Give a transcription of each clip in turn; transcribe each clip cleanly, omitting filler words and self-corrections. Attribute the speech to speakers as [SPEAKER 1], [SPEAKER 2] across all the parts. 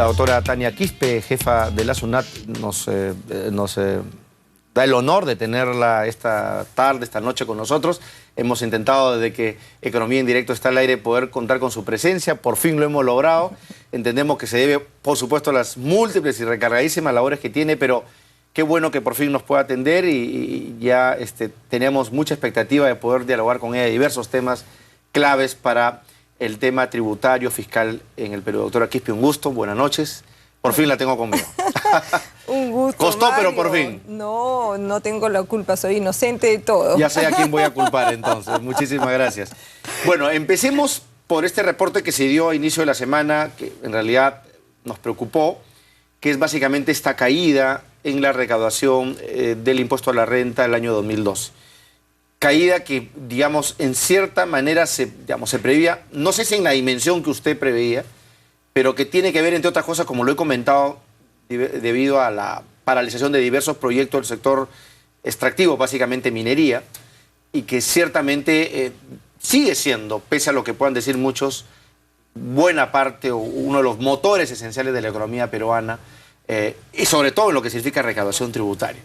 [SPEAKER 1] La doctora Tania Quispe, jefa de la SUNAT, nos da el honor de tenerla esta tarde, esta noche con nosotros. Hemos intentado desde que Economía en Directo está al aire poder contar con su presencia. Por fin lo hemos logrado. Entendemos que se debe, por supuesto, a las múltiples y recargadísimas labores que tiene, pero qué bueno que por fin nos pueda atender y ya tenemos mucha expectativa de poder dialogar con ella de diversos temas claves para el tema tributario, fiscal en el Perú. Doctora Quispe, un gusto, buenas noches. Por fin la tengo conmigo.
[SPEAKER 2] Un gusto,
[SPEAKER 1] Costó,
[SPEAKER 2] Mario.
[SPEAKER 1] pero por fin.
[SPEAKER 2] No, no tengo la culpa, soy inocente de todo.
[SPEAKER 1] Ya sé a quién voy a culpar entonces. Muchísimas gracias. Bueno, empecemos por este reporte que se dio a inicio de la semana, que en realidad nos preocupó, que es básicamente esta caída en la recaudación del impuesto a la renta del año 2012. Caída que, digamos, en cierta manera se preveía, no sé si en la dimensión que usted preveía, pero que tiene que ver, entre otras cosas, como lo he comentado, debido a la paralización de diversos proyectos del sector extractivo, básicamente minería, y que ciertamente sigue siendo, pese a lo que puedan decir muchos, buena parte o uno de los motores esenciales de la economía peruana, y sobre todo en lo que significa recaudación tributaria.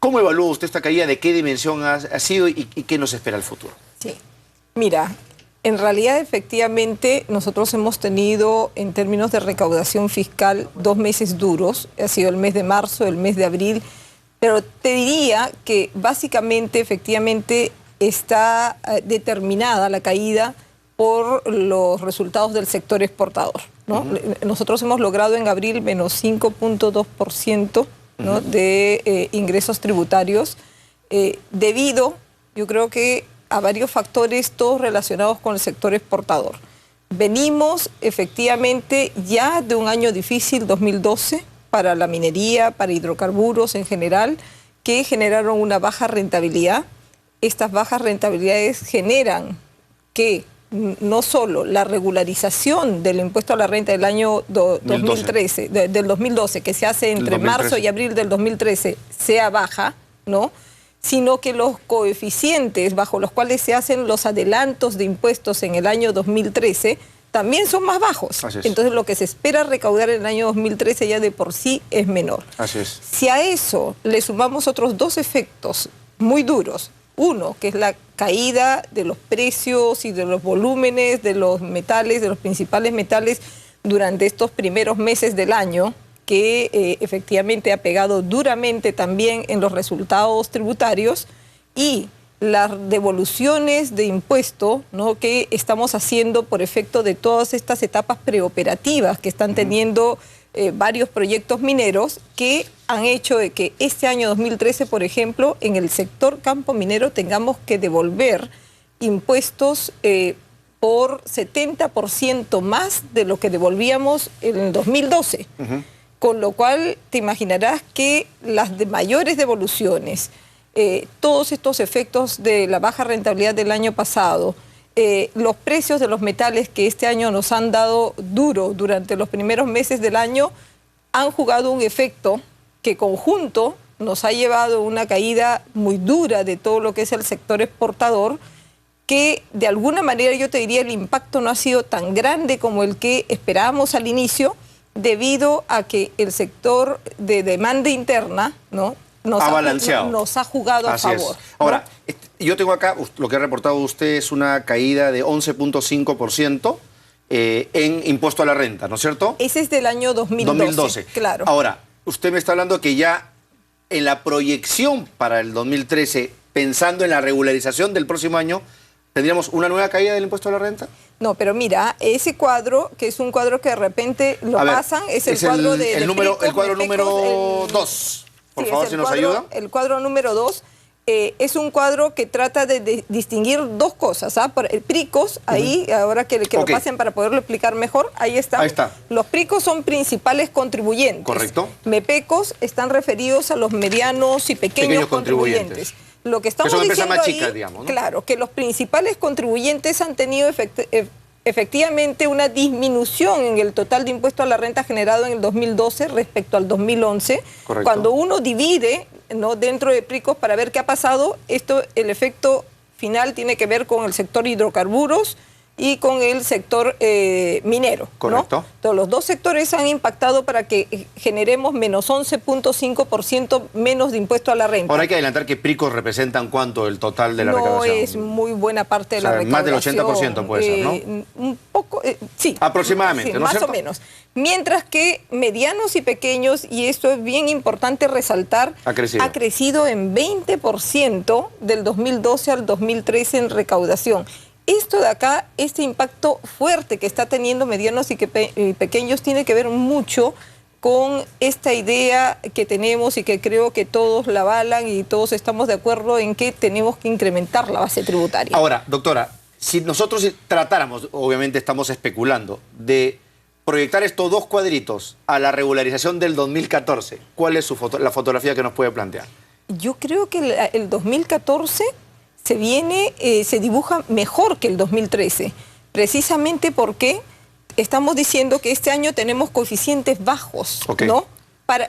[SPEAKER 1] ¿Cómo evalúa usted esta caída? ¿De qué dimensión ha sido y qué nos espera el futuro?
[SPEAKER 2] Sí, mira, en realidad efectivamente nosotros hemos tenido en términos de recaudación fiscal 2 meses duros, ha sido el mes de marzo, el mes de abril, pero te diría que básicamente efectivamente está determinada la caída por los resultados del sector exportador, ¿no? Nosotros hemos logrado en abril menos 5.2%, ¿no? de ingresos tributarios, debido, yo creo que a varios factores, todos relacionados con el sector exportador. Venimos efectivamente ya de un año difícil, 2012, para la minería, para hidrocarburos en general, que generaron una baja rentabilidad. Estas bajas rentabilidades generan que no solo la regularización del impuesto a la renta del año 2013, del 2012, que se hace entre marzo y abril del 2013, sea baja, ¿no? Sino que los coeficientes bajo los cuales se hacen los adelantos de impuestos en el año 2013 también son más bajos. Entonces lo que se espera recaudar en el año 2013 ya de por sí es menor.
[SPEAKER 1] Así es.
[SPEAKER 2] Si a eso le sumamos otros 2 efectos muy duros, uno, que es la caída de los precios y de los volúmenes de los metales, de los principales metales durante estos primeros meses del año, que efectivamente ha pegado duramente también en los resultados tributarios, y las devoluciones de impuesto, ¿no? que estamos haciendo por efecto de todas estas etapas preoperativas que están teniendo varios proyectos mineros, que han hecho de que este año 2013, por ejemplo, en el sector campo minero tengamos que devolver impuestos por 70% más de lo que devolvíamos en el 2012. Con lo cual te imaginarás que las de mayores devoluciones, todos estos efectos de la baja rentabilidad del año pasado, los precios de los metales que este año nos han dado duro durante los primeros meses del año, han jugado un efecto que conjunto nos ha llevado a una caída muy dura de todo lo que es el sector exportador, que de alguna manera yo te diría el impacto no ha sido tan grande como el que esperábamos al inicio, debido a que el sector de demanda interna, ¿no? nos ha jugado a favor.
[SPEAKER 1] Ahora, yo tengo acá, lo que ha reportado usted es una caída de 11.5% en impuesto a la renta, ¿no es cierto?
[SPEAKER 2] Ese es del año 2012. Claro.
[SPEAKER 1] Ahora, usted me está hablando que ya en la proyección para el 2013, pensando en la regularización del próximo año, ¿tendríamos una nueva caída del impuesto a la renta?
[SPEAKER 2] No, pero mira, ese cuadro, que es un cuadro que de repente lo pasan, es el cuadro de...
[SPEAKER 1] El cuadro número 2, por favor, si nos ayuda.
[SPEAKER 2] El cuadro número 2 es un cuadro que trata de distinguir 2 cosas. PRICOS, ahí, ahora que lo pasen para poderlo explicar mejor, ahí está. Los PRICOS son principales contribuyentes.
[SPEAKER 1] Correcto.
[SPEAKER 2] MEPECOS están referidos a los medianos y pequeños contribuyentes. Lo que estamos diciendo ahí, chicas, digamos, ¿no? Claro, que los principales contribuyentes han tenido efectivamente una disminución en el total de impuesto a la renta generado en el 2012 respecto al 2011. Correcto. Cuando uno divide, ¿no?, dentro de PRICOS para ver qué ha pasado, el efecto final tiene que ver con el sector hidrocarburos y con el sector minero.
[SPEAKER 1] Correcto.
[SPEAKER 2] ¿no? Entonces, los dos sectores han impactado para que generemos menos 11.5% menos de impuesto a la renta.
[SPEAKER 1] Ahora hay que adelantar que PRICOS representan cuánto el total de la recaudación.
[SPEAKER 2] No es muy buena parte de la recaudación.
[SPEAKER 1] Más del 80% puede ser, ¿no?
[SPEAKER 2] Un poco, sí.
[SPEAKER 1] Aproximadamente,
[SPEAKER 2] sí,
[SPEAKER 1] ¿no es
[SPEAKER 2] más
[SPEAKER 1] cierto?
[SPEAKER 2] o menos. Mientras que medianos y pequeños, y esto es bien importante resaltar,
[SPEAKER 1] ha crecido
[SPEAKER 2] en 20% del 2012 al 2013 en recaudación. Esto de acá, este impacto fuerte que está teniendo medianos y pequeños tiene que ver mucho con esta idea que tenemos y que creo que todos la avalan y todos estamos de acuerdo en que tenemos que incrementar la base tributaria.
[SPEAKER 1] Ahora, doctora, si nosotros tratáramos, obviamente estamos especulando, de proyectar estos dos cuadritos a la regularización del 2014, ¿cuál es la fotografía que nos puede plantear?
[SPEAKER 2] Yo creo que el 2014 se dibuja mejor que el 2013, precisamente porque estamos diciendo que este año tenemos coeficientes bajos, ¿no?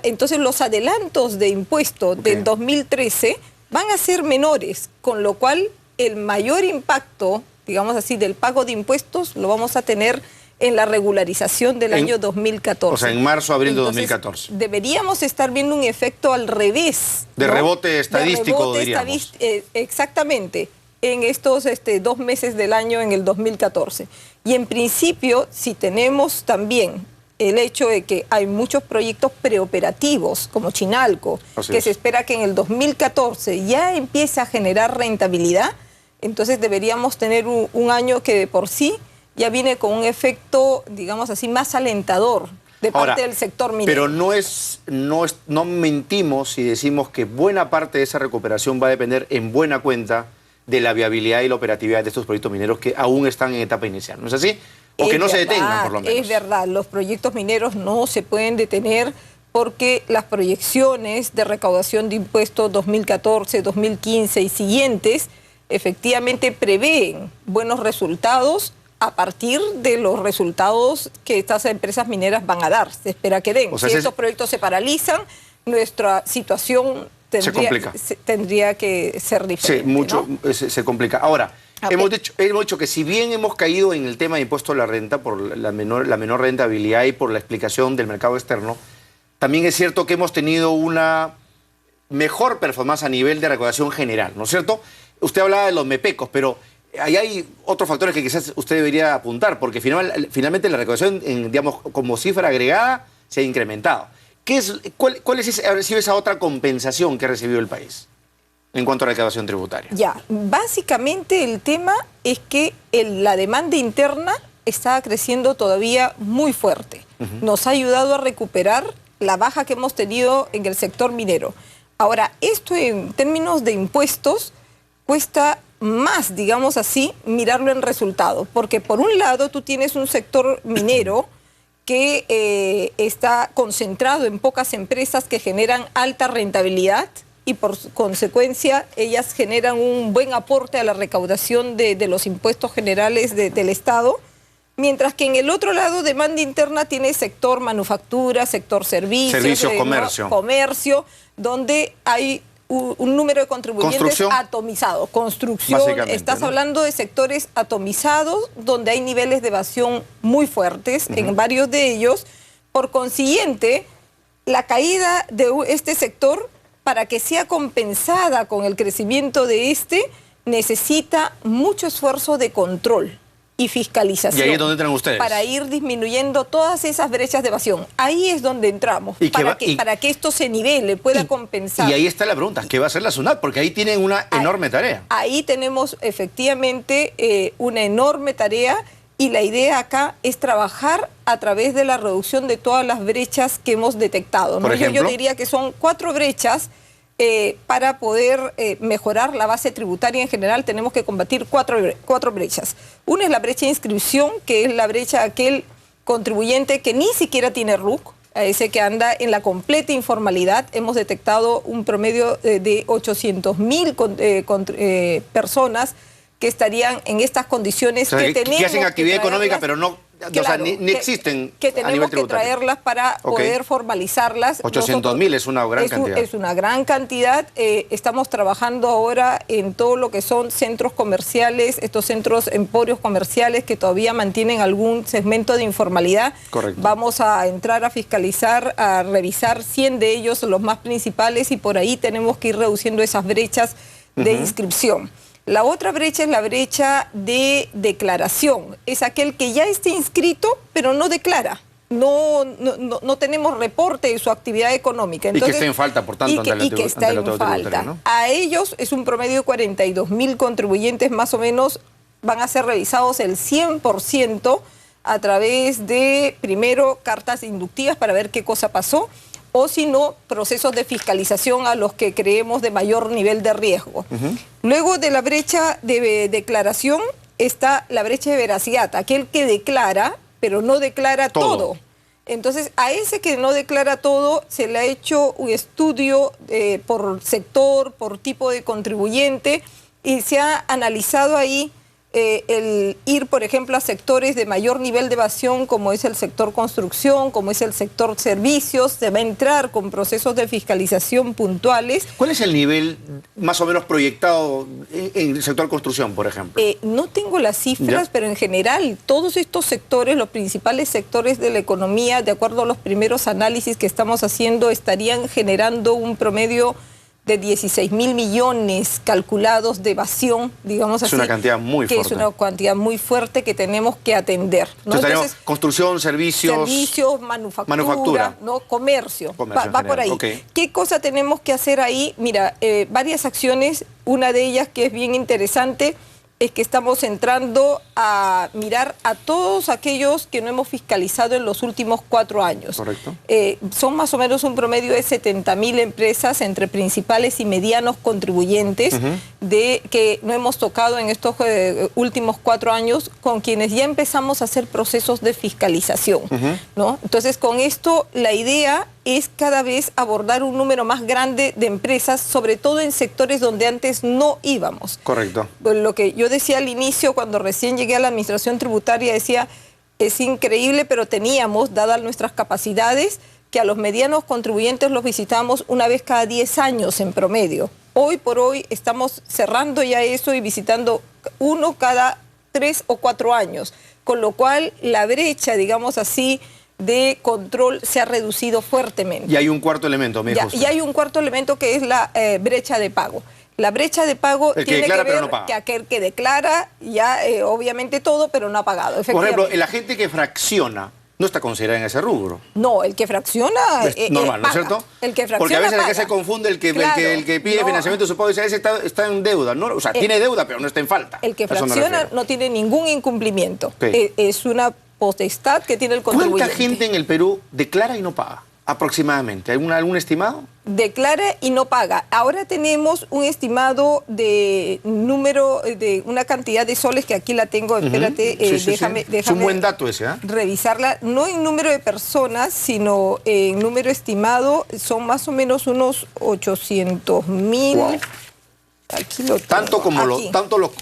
[SPEAKER 2] Entonces los adelantos de impuestos del 2013 van a ser menores, con lo cual el mayor impacto, digamos así, del pago de impuestos lo vamos a tener en la regularización del año 2014.
[SPEAKER 1] O sea, en marzo, abril de
[SPEAKER 2] Entonces,
[SPEAKER 1] 2014.
[SPEAKER 2] Deberíamos estar viendo un efecto al revés,
[SPEAKER 1] de
[SPEAKER 2] ¿no?
[SPEAKER 1] rebote estadístico, diríamos.
[SPEAKER 2] Exactamente, en estos 2 meses del año en el 2014. Y en principio, si tenemos también el hecho de que hay muchos proyectos preoperativos, como Chinalco, se espera que en el 2014 ya empiece a generar rentabilidad, entonces deberíamos tener un año que de por sí ya viene con un efecto, digamos así, más alentador de parte del sector minero.
[SPEAKER 1] Pero no mentimos si decimos que buena parte de esa recuperación va a depender en buena cuenta de la viabilidad y la operatividad de estos proyectos mineros que aún están en etapa inicial. ¿No es así? O que no se detengan, por lo menos.
[SPEAKER 2] Es verdad, los proyectos mineros no se pueden detener porque las proyecciones de recaudación de impuestos 2014, 2015 y siguientes efectivamente prevén buenos resultados a partir de los resultados que estas empresas mineras van a dar. Se espera que den. Si estos proyectos se paralizan, nuestra situación tendría que ser diferente.
[SPEAKER 1] Sí, mucho, ¿no? Se complica. Ahora, hemos dicho que si bien hemos caído en el tema de impuesto a la renta por la menor rentabilidad y por la explicación del mercado externo, también es cierto que hemos tenido una mejor performance a nivel de recaudación general, ¿no es cierto? Usted hablaba de los MEPECOS, pero ahí hay otros factores que quizás usted debería apuntar, porque finalmente la recaudación, digamos, como cifra agregada, se ha incrementado. ¿Cuál es esa otra compensación que ha recibido el país en cuanto a recaudación tributaria?
[SPEAKER 2] Ya, básicamente el tema es que la demanda interna está creciendo todavía muy fuerte. Nos ha ayudado a recuperar la baja que hemos tenido en el sector minero. Ahora, esto en términos de impuestos cuesta más, digamos así, mirarlo en resultado, porque por un lado tú tienes un sector minero que está concentrado en pocas empresas que generan alta rentabilidad y por consecuencia ellas generan un buen aporte a la recaudación de los impuestos generales del Estado, mientras que en el otro lado demanda interna tiene sector manufactura, sector servicios, comercio, donde hay un número de contribuyentes atomizado. Construcción, estás hablando de sectores atomizados donde hay niveles de evasión muy fuertes en varios de ellos. Por consiguiente, la caída de este sector, para que sea compensada con el crecimiento de necesita mucho esfuerzo de control y fiscalización.
[SPEAKER 1] ¿Y ahí es donde entran ustedes?
[SPEAKER 2] Para ir disminuyendo todas esas brechas de evasión. Ahí es donde entramos, para que esto se nivele, pueda compensar.
[SPEAKER 1] Y ahí está la pregunta, ¿qué va a hacer la SUNAT? Porque ahí tienen una enorme tarea.
[SPEAKER 2] Ahí tenemos efectivamente una enorme tarea y la idea acá es trabajar a través de la reducción de todas las brechas que hemos detectado, ¿no?
[SPEAKER 1] Por ejemplo,
[SPEAKER 2] yo diría que son 4 brechas. Para poder mejorar la base tributaria en general tenemos que combatir 4 brechas. Una es la brecha de inscripción, que es la brecha de aquel contribuyente que ni siquiera tiene RUC, a ese que anda en la completa informalidad. Hemos detectado un promedio de 800.000 personas que estarían en estas condiciones,
[SPEAKER 1] o sea,
[SPEAKER 2] que tenemos
[SPEAKER 1] que hacen actividad económica, pero no,
[SPEAKER 2] claro,
[SPEAKER 1] o sea, ni existen
[SPEAKER 2] que
[SPEAKER 1] a nivel
[SPEAKER 2] tenemos que
[SPEAKER 1] tributario.
[SPEAKER 2] traerlas para poder formalizarlas.
[SPEAKER 1] 800.000 es una gran cantidad.
[SPEAKER 2] Es una gran cantidad. Estamos trabajando ahora en todo lo que son centros comerciales, estos centros emporios comerciales que todavía mantienen algún segmento de informalidad.
[SPEAKER 1] Correcto.
[SPEAKER 2] Vamos a entrar a fiscalizar, a revisar 100 de ellos, los más principales, y por ahí tenemos que ir reduciendo esas brechas de inscripción. La otra brecha es la brecha de declaración. Es aquel que ya está inscrito, pero no declara. No tenemos reporte de su actividad económica. Entonces,
[SPEAKER 1] y que está en falta, por tanto,
[SPEAKER 2] y que está en falta. ¿No? A ellos es un promedio de 42.000 contribuyentes, más o menos, van a ser revisados el 100% a través de, primero, cartas inductivas para ver qué cosa pasó, o si no, procesos de fiscalización a los que creemos de mayor nivel de riesgo. Luego de la brecha de declaración está la brecha de veracidad, aquel que declara, pero no declara todo. Entonces, a ese que no declara todo, se le ha hecho un estudio por sector, por tipo de contribuyente, y se ha analizado ahí el ir, por ejemplo, a sectores de mayor nivel de evasión, como es el sector construcción, como es el sector servicios. Se va a entrar con procesos de fiscalización puntuales.
[SPEAKER 1] ¿Cuál es el nivel más o menos proyectado en el sector construcción, por ejemplo?
[SPEAKER 2] No tengo las cifras, pero en general todos estos sectores, los principales sectores de la economía, de acuerdo a los primeros análisis que estamos haciendo, estarían generando un promedio de 16.000 millones calculados de evasión, digamos así.
[SPEAKER 1] Es una cantidad muy fuerte.
[SPEAKER 2] Es una cantidad muy fuerte que tenemos que atender, ¿no?
[SPEAKER 1] Entonces, construcción, servicios...
[SPEAKER 2] Servicios, manufactura. ¿No? Comercio va por ahí.
[SPEAKER 1] Okay.
[SPEAKER 2] ¿Qué cosa tenemos que hacer ahí? Mira, varias acciones. Una de ellas que es bien interesante es que estamos entrando a mirar a todos aquellos que no hemos fiscalizado en los últimos 4 años.
[SPEAKER 1] Correcto.
[SPEAKER 2] Son más o menos un promedio de 70.000 empresas entre principales y medianos contribuyentes de que no hemos tocado en estos últimos 4 años, con quienes ya empezamos a hacer procesos de fiscalización, ¿no? Entonces, con esto la idea es cada vez abordar un número más grande de empresas, sobre todo en sectores donde antes no íbamos.
[SPEAKER 1] Correcto.
[SPEAKER 2] Lo que yo decía al inicio, cuando recién llegué a la administración tributaria, decía, es increíble, pero teníamos, dadas nuestras capacidades, que a los medianos contribuyentes los visitamos una vez cada 10 años en promedio. Hoy por hoy estamos cerrando ya eso y visitando uno cada 3 o 4 años, con lo cual la brecha, digamos así, de control se ha reducido fuertemente.
[SPEAKER 1] Y hay un cuarto elemento, me dijo usted.
[SPEAKER 2] Y hay un cuarto elemento que es la brecha de pago. La brecha de pago tiene que ver que aquel que declara ya obviamente todo, pero no ha pagado.
[SPEAKER 1] Por ejemplo, el agente que fracciona no está considerado en ese rubro.
[SPEAKER 2] No, el que fracciona
[SPEAKER 1] es normal, ¿no es cierto?
[SPEAKER 2] El que fracciona
[SPEAKER 1] porque a veces
[SPEAKER 2] paga.
[SPEAKER 1] Que se confunde el que pide financiamiento, supongo que ese está en deuda, ¿no? O sea, tiene deuda, pero no está en falta.
[SPEAKER 2] El que fracciona no tiene ningún incumplimiento.
[SPEAKER 1] Okay.
[SPEAKER 2] Es una potestad que tiene el contribuyente.
[SPEAKER 1] ¿Cuánta gente en el Perú declara y no paga? Aproximadamente. ¿Algún estimado?
[SPEAKER 2] Declara y no paga. Ahora tenemos un estimado de número, de una cantidad de soles que aquí la tengo, espérate, déjame
[SPEAKER 1] es un buen dato ese, ¿eh?
[SPEAKER 2] Revisarla, no en número de personas, sino en número estimado, son más o menos unos 800.000.
[SPEAKER 1] Wow.
[SPEAKER 2] Aquí lo tengo.
[SPEAKER 1] Tanto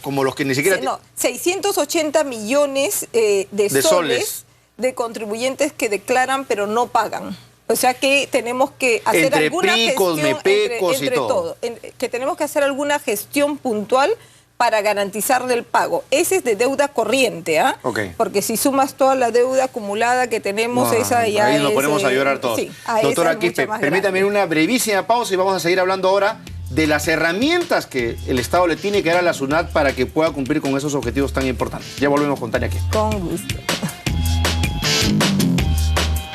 [SPEAKER 1] como los que ni siquiera...
[SPEAKER 2] No, 680 millones de soles de contribuyentes que declaran pero no pagan. O sea que tenemos que hacer
[SPEAKER 1] entre
[SPEAKER 2] alguna
[SPEAKER 1] picos,
[SPEAKER 2] gestión
[SPEAKER 1] mepecos
[SPEAKER 2] entre
[SPEAKER 1] y todo.
[SPEAKER 2] Que tenemos que hacer alguna gestión puntual para garantizarle el pago. Ese es de deuda corriente, ¿ah?
[SPEAKER 1] Okay.
[SPEAKER 2] Porque si sumas toda la deuda acumulada que tenemos, esa ya
[SPEAKER 1] ahí nos ponemos a llorar todos.
[SPEAKER 2] Sí,
[SPEAKER 1] doctora Quispe, permítame una brevísima pausa y vamos a seguir hablando ahora de las herramientas que el Estado le tiene que dar a la SUNAT para que pueda cumplir con esos objetivos tan importantes. Ya volvemos con Tania Quispe.
[SPEAKER 2] Con gusto.